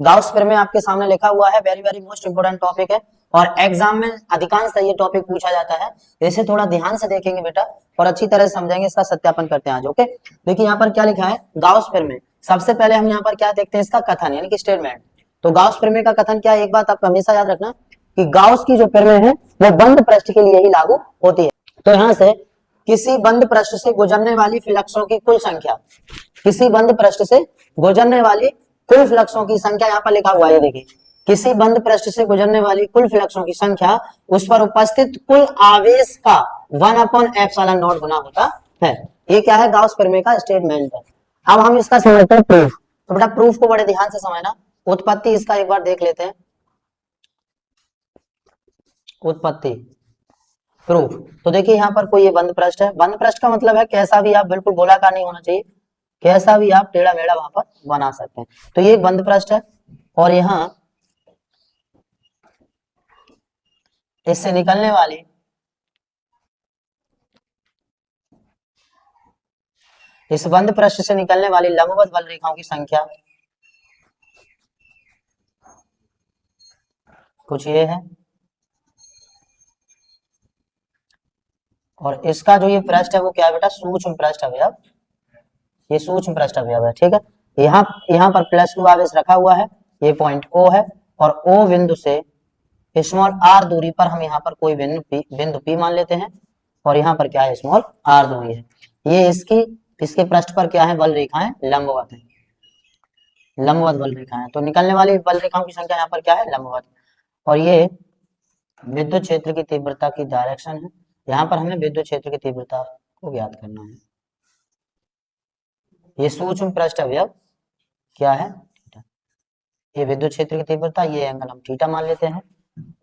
Gauss प्रमेय आपके सामने लिखा हुआ है, very very most important topic है और एग्जाम में अधिकांशतः ये टॉपिक पूछा जाता है। इसे थोड़ा ध्यान से देखेंगे बेटा और अच्छी तरह से समझेंगे, इसका सत्यापन करते हैं आज। ओके, देखिए यहाँ पर क्या लिखा है, गाउस प्रमेय। सबसे पहले हम यहाँ पर क्या देखते हैं, इसका कथन यानी कि स्टेटमेंट। तो गाउस प्रमेय का कथन क्या है, एक बात आपको हमेशा याद रखना कि गाउस की जो प्रमेय है वो बंद पृष्ठ के लिए ही लागू होती है। तो यहाँ से किसी बंद पृष्ठ से गुजरने वाली फ्लक्सों की कुल संख्या, किसी बंद पृष्ठ से गुजरने वाली कुल फ्लक्सों की संख्या यहाँ पर लिखा हुआ है, देखिए किसी बंद पृष्ठ से गुजरने वाली कुल फ्लक्सों की संख्या उस पर उपस्थित कुल आवेश का 1/ε0 गुना होता है। ये क्या है, गाउस प्रमेय का स्टेटमेंट है। अब हम इसका समझते हैं प्रूफ। तो बेटा प्रूफ को बड़े ध्यान से समझना, उत्पत्ति इसका एक बार देख लेते हैं। उत्पत्ति प्रूफ, तो देखिए यहाँ पर कोई ये बंद पृष्ठ है। बंद पृष्ठ का मतलब है कैसा भी आप, बिल्कुल गोलाकार नहीं होना चाहिए, कैसा भी आप टेढ़ा मेढ़ा वहां पर बना सकते हैं। तो ये एक बंद पृष्ठ है और यहाँ इससे निकलने वाली इस बंद पृष्ठ से निकलने वाली लंबवत बल रेखाओं की संख्या कुछ ये है और इसका जो ये पृष्ठ है वो क्या है बेटा, सूक्ष्म पृष्ठ अवयव। ये सूक्ष्म पृष्ठ अवयव है, ठीक है। यहाँ पर +2 आवेश रखा हुआ है, ये पॉइंट O है और O बिंदु से स्मॉल r दूरी पर हम यहाँ पर कोई बिंदु P मान लेते हैं और यहाँ पर क्या है, स्मॉल r दूरी है। ये इसके पृष्ठ पर क्या है, बल रेखाएं लंबवत है, लंबवत बल रेखाएं। तो निकलने वाली बल रेखाओं की संख्या यहाँ पर क्या है, लंबवत। और ये विद्युत क्षेत्र की तीव्रता की डायरेक्शन है। यहाँ पर हमें विद्युत क्षेत्र की तीव्रता को ज्ञात करना है। ये सूक्ष्म पृष्ठ अवयव क्या है, थीटा। ये विद्युत क्षेत्र की तीव्रता, ये एंगल हम थीटा मान लेते हैं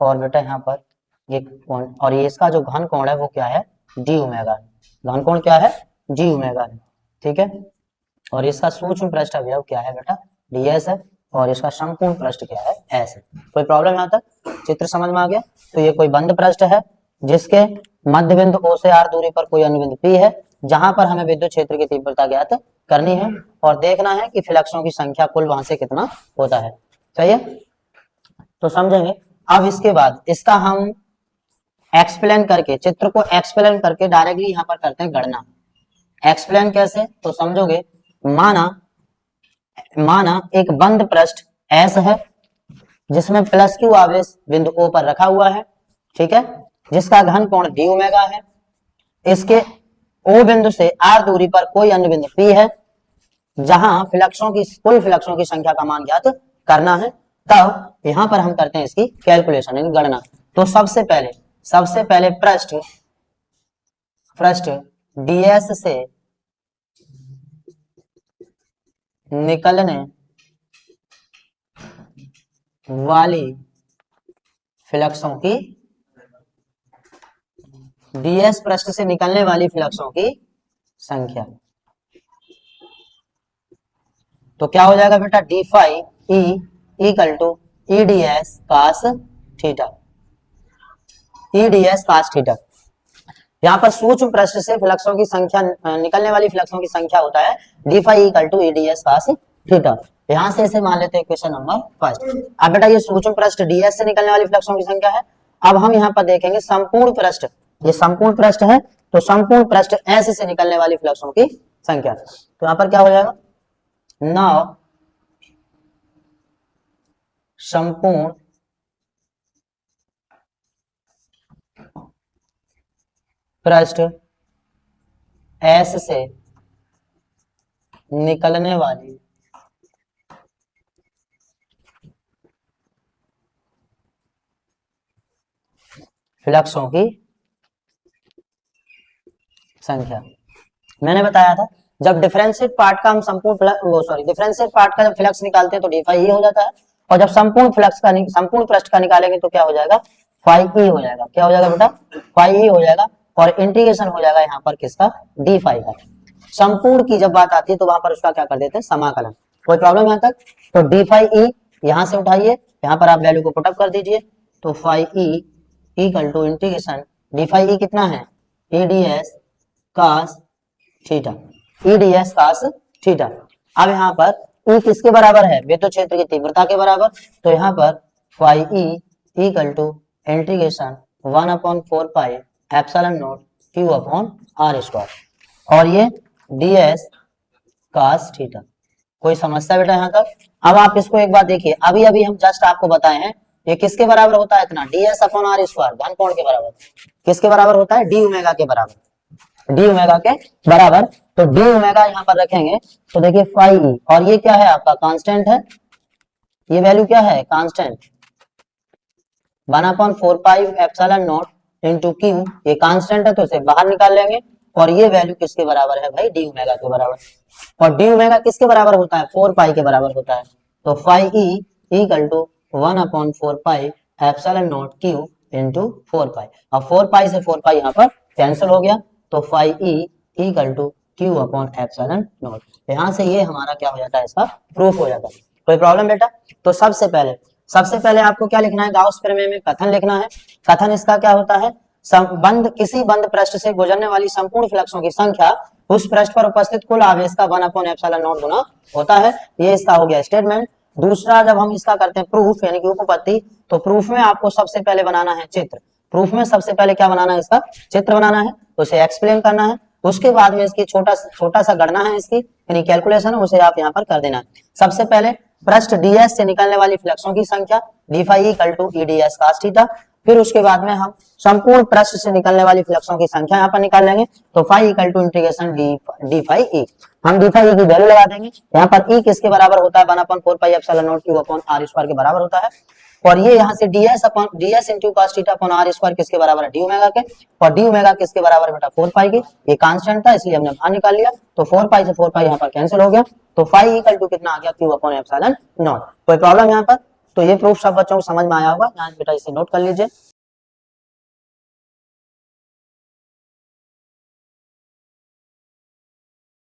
और बेटा यहाँ पर ये कोण, और ये इसका जो घन कोण है वो क्या है, डी ओमेगा है। घन कोण क्या है, डी ओमेगा है, ठीक है। और इसका सूक्ष्म पृष्ठ अवयव क्या है बेटा, ds है और इसका संपूर्ण पृष्ठ क्या है, s है। कोई प्रॉब्लम यहाँ तक, चित्र समझ में आ गया। तो ये कोई बंद पृष्ठ है जिसके मध्य बिंदु O से r दूरी पर कोई अन्य बिंदु P है, जहां पर हमें विद्युत क्षेत्र की तीव्रता ज्ञात करनी है और देखना है कि फ्लक्सों की संख्या कुल वहां से कितना होता है। सही है, तो समझेंगे। अब इसके बाद इसका हम एक्सप्लेन करके, चित्र को एक्सप्लेन करके डायरेक्टली यहाँ पर करते हैं गणना। एक्सप्लेन कैसे, तो समझोगे। माना एक बंद पृष्ठ S है जिसमें +q आवेश बिंदु O पर रखा हुआ है, ठीक है, जिसका घन कोण d ओमेगा है। इसके O बिंदु से r दूरी पर कोई अन्य बिंदु P है जहां कुल फ्लक्सों की संख्या का मान ज्ञात करना है। तब यहां पर हम करते हैं इसकी कैलकुलेशन यानी गणना। तो सबसे पहले पृष्ठ ds से निकलने वाली फ्लक्सों की, ds पृष्ठ से निकलने वाली फ्लक्सों की संख्या। तो क्या हो जाएगा बेटा, d phi e equal to EDS cos theta, EDS cos theta. यहाँ पर सूक्ष्म पृष्ठ से फ्लक्सों की संख्या, निकलने वाली फ्लक्सों की संख्या होता है d phi equal to EDS cos theta. यहाँ से इसे मान लेते हैं क्वेश्चन नंबर फर्स्ट। अब बेटा ये सूक्ष्म पृष्ठ ds से निकलने वाली फ्लक्सों की संख्या है। अब हम यहाँ पर देखेंगे संपूर्ण पृष्ठ, ये संपूर्ण पृष्ठ है तो संपूर्ण पृष्ठ S से निकलने वाली फ्लक्सों की संख्या। तो यहाँ पर क्या हो जाएगा, नाउ संपूर्ण पृष्ठ S से निकलने वाली फ्लक्सों की संख्या। मैंने बताया था जब डिफरेंशिएट पार्ट का हम डिफरेंशिएट पार्ट का जब फ्लक्स निकालते हैं तो d phi e हो जाता है और जब संपूर्ण पृष्ठ का निकालेंगे तो क्या हो जाएगा, phi e हो जाएगा। क्या हो जाएगा बेटा, phi e हो जाएगा और इंटीग्रेशन हो जाएगा यहाँ पर किसका, d phi का। संपूर्ण की जब बात आती है तो वहां पर उसका क्या कर देते हैं, समाकलन। कोई प्रॉब्लम यहाँ तक, तो d phi e यहाँ से उठाइए, यहाँ पर आप वैल्यू को पुटअप कर दीजिए। तो phi e equal to integration d phi e कितना है, EDS cos theta, EDS cos theta. अब यहाँ पर E किसके बराबर है, विद्युत क्षेत्र की तीव्रता के बराबर। तो यहाँ पर phi E equal to integration 1/4 pi epsilon not Q upon R square, और ये ds cos थीटा। कोई समस्या बेटा यहाँ तक? अब आप इसको एक बार देखिए, अभी अभी हम जस्ट आपको बताए हैं ये किसके बराबर होता है, इतना ds अपॉन R स्क्वायर घन कोण के बराबर। किसके बराबर होता है, डी ओमेगा के बराबर, डी ओमेगा के बराबर। तो डी ओमेगा यहाँ पर रखेंगे तो देखिए फाई E, और ये क्या है आपका कांस्टेंट है, ये वैल्यू क्या है constant 1/4 pi epsilon not into Q, ये कांस्टेंट है तो इसे बाहर निकाल लेंगे, और ये वैल्यू किसके बराबर है भाई, डी ओमेगा के बराबर। और डी ओमेगा किसके बराबर होता है, 4 पाई के बराबर होता है। तो phi E equal to 1/4 pi epsilon not Q into 4 pi. अब 4 पाई से 4 पाई यहाँ पर कैंसिल हो गया, तो phi E equal to Q upon epsilon not. यहाँ से ये हमारा क्या हो जाता है, इसका प्रूफ हो जाता है। कोई प्रॉब्लम बेटा? तो सबसे पहले आपको क्या लिखना है, गाउस प्रमेय में कथन लिखना है। कथन इसका क्या होता है, किसी बंद पृष्ठ से गुजरने वाली संपूर्ण फ्लक्सों की संख्या उस पृष्ठ पर उपस्थित कुल आवेश का 1/ε0 गुना होता है। ये इसका हो गया स्टेटमेंट। दूसरा, जब हम इसका करते हैं प्रूफ यानी कि उपपत्ति, तो प्रूफ में आपको सबसे पहले बनाना है चित्र। प्रूफ में सबसे पहले क्या बनाना है, इसका चित्र बनाना है, उसे एक्सप्लेन करना है। उसके बाद में इसकी छोटा सा गणना है, इसकी यानी कैलकुलेशन, उसे आप यहाँ पर कर देना है। सबसे पहले पृष्ठ ds से निकलने वाली फ्लक्सों की संख्या d phi equal to eds cos theta. फिर उसके बाद में हम संपूर्ण पृष्ठ से निकलने वाली फ्लक्सों की संख्या यहाँ पर निकाल लेंगे, तो phi equal to integration D phi E. हम डी फाई ई की वैल्यू लगा देंगे। यहाँ पर ई किसके बराबर होता है, 1/4 pi epsilon not Q upon R square के बराबर होता है। और ये यहाँ से ds into cos theta upon R square किसके बराबर है, डी ओमेगा के। और डी ओमेगा किसके बराबर बेटा, 4 पाई के। ये कांस्टेंट था इसलिए हमने बाहर निकाल लिया, तो 4 पाई से 4 पाई यहाँ पर कैंसिल हो गया, तो फाई इक्वल टू कितना आ गया, Q अपॉन एप्सिलॉन नॉट। कोई प्रॉब्लम यहाँ पर? तो ये प्रूफ सब बच्चों को समझ में आया होगा, यहाँ बेटा इसे नोट कर लीजिए।